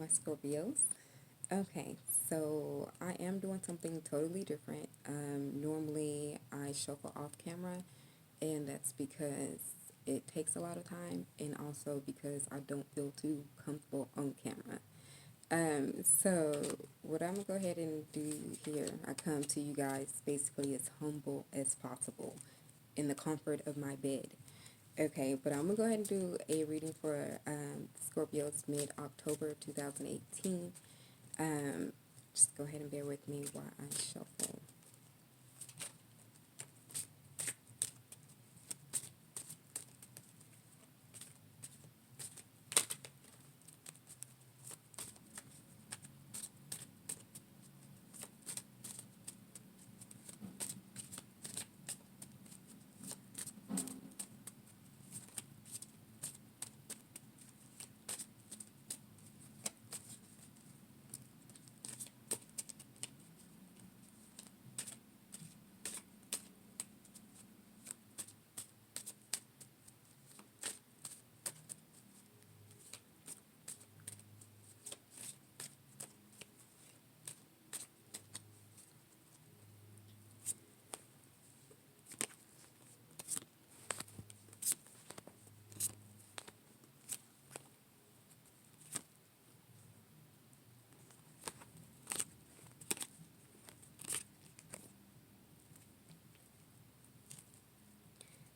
my Scorpios. Okay, so I am doing something totally different. Normally, I shuffle off camera, and that's because it takes a lot of time, and also because I don't feel too comfortable on camera. So what I'm gonna go ahead and do here, I come to you guys basically as humble as possible in the comfort of my bed. Okay, but I'm gonna go ahead and do a reading for Scorpios mid October 2018. Um, just go ahead and bear with me while I shuffle.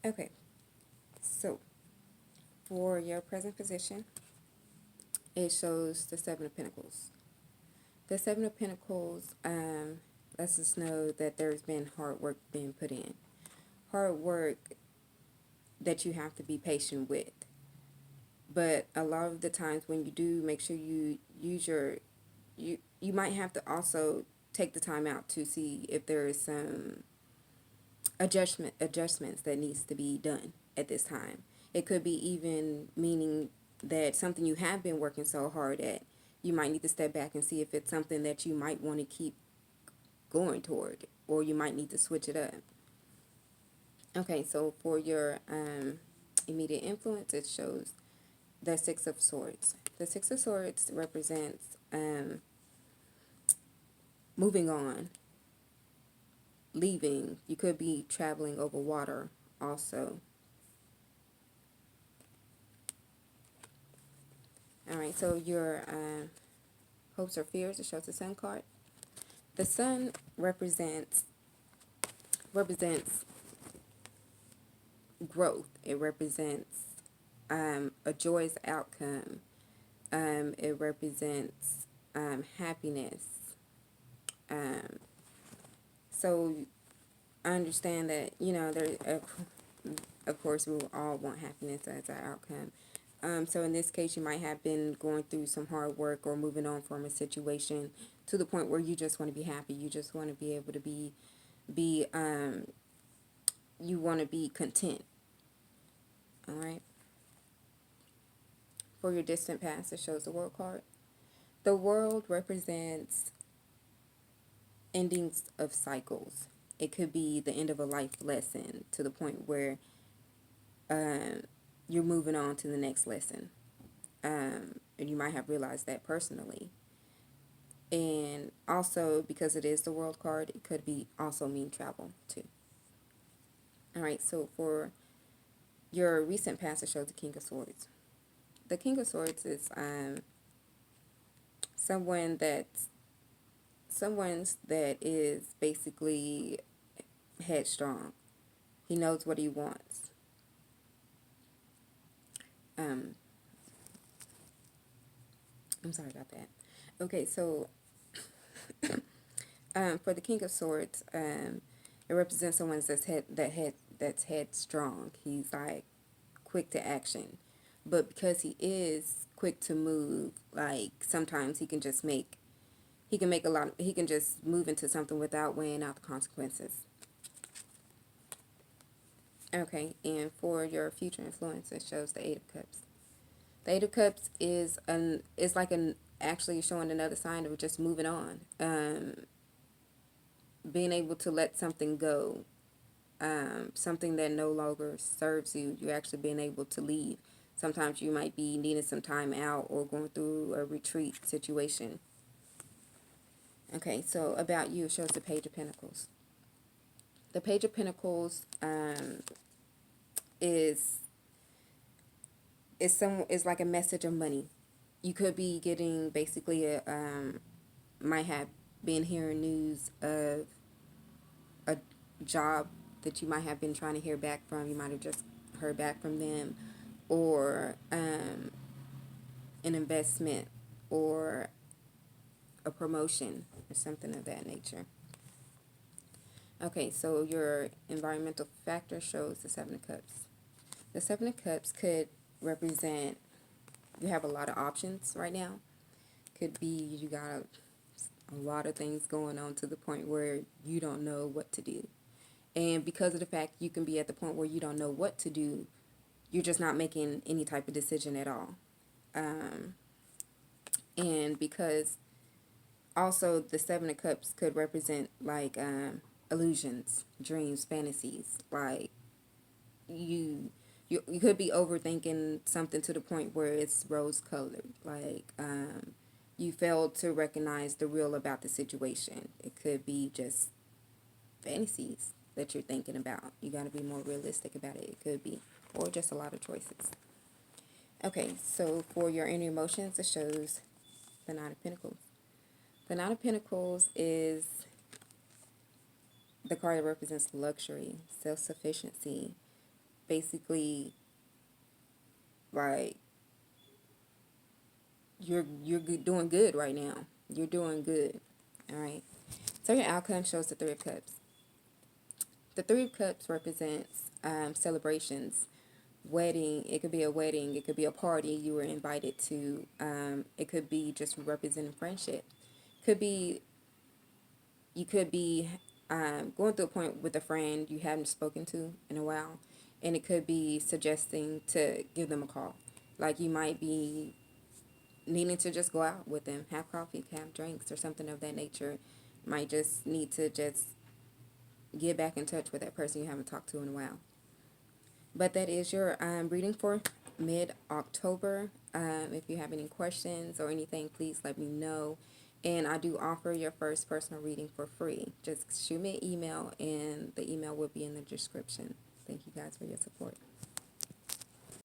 Okay, so for your present position, it shows the Seven of Pentacles. The Seven of Pentacles lets us know that there's been hard work being put in. Hard work that you have to be patient with. But a lot of the times when you do, make sure you use you might have to also take the time out to see if there is some adjustments that needs to be done at this time. It could be even meaning that something you have been working so hard at, you might need to step back and see if it's something that you might want to keep going toward, or you might need to switch it up. Okay, so for your immediate influence, it shows the Six of Swords. The Six of Swords represents moving on, leaving. You could be traveling over water also. All right, so your hopes or fears, it shows the Sun card. The Sun represents growth. It represents a joyous outcome. It represents happiness. Um, so I understand that, there, of course, we will all want happiness as our outcome. So in this case, you might have been going through some hard work or moving on from a situation to the point where you just want to be happy. You just want to be able to be you want to be content. All right. For your distant past, it shows the World card. The World represents endings of cycles. It could be the end of a life lesson to the point where you're moving on to the next lesson. And you might have realized that personally. And also, because it is the World card, it could be also mean travel too. All right, so for your recent past, it shows the King of Swords. The King of Swords is someone that is basically headstrong. He knows what he wants. I'm sorry about that. Okay, so for the King of Swords, it represents someone that's headstrong. He's like quick to action, but because he is quick to move, like sometimes he can make a lot. He can just move into something without weighing out the consequences. Okay, and for your future influence, it shows the Eight of Cups. The Eight of Cups is like an actually showing another sign of just moving on. Being able to let something go, something that no longer serves you. You're actually being able to leave Sometimes you might be needing some time out or going through a retreat situation. Okay, so about you, it shows the Page of Pentacles. The Page of Pentacles is is like a message of money. You could be getting basically might have been hearing news of a job that you might have been trying to hear back from. You might have just heard back from them, or an investment, or a promotion, or something of that nature. Okay, so your environmental factor shows the Seven of Cups. The Seven of Cups could represent you have a lot of options right now. Could be you got a lot of things going on to the point where you don't know what to do. And because of the fact you can be at the point where you don't know what to do, you're just not making any type of decision at all. And because also the Seven of Cups could represent like illusions, dreams, fantasies. Like you you could be overthinking something to the point where it's rose colored. Like you failed to recognize the real about the situation. It could be just fantasies that you're thinking about. You got to be more realistic about it. It could be, or just a lot of choices. Okay, so for your inner emotions, it shows the Nine of Pentacles. The Nine of Pentacles is the card that represents luxury, self-sufficiency. Basically, like you're doing good right now. You're doing good. All right. So your outcome shows the Three of Cups. The Three of Cups represents celebrations, wedding. It could be a wedding. It could be a party you were invited to. It could be just representing friendship. Could be you could be going through a point with a friend you haven't spoken to in a while, and it could be suggesting to give them a call. Like you might be needing to just go out with them, have coffee, have drinks, or something of that nature. Might just need to just get back in touch with that person you haven't talked to in a while. But that is your reading for mid-October. If you have any questions or anything, please let me know. And I do offer your first personal reading for free. Just shoot me an email, and the email will be in the description. Thank you guys for your support.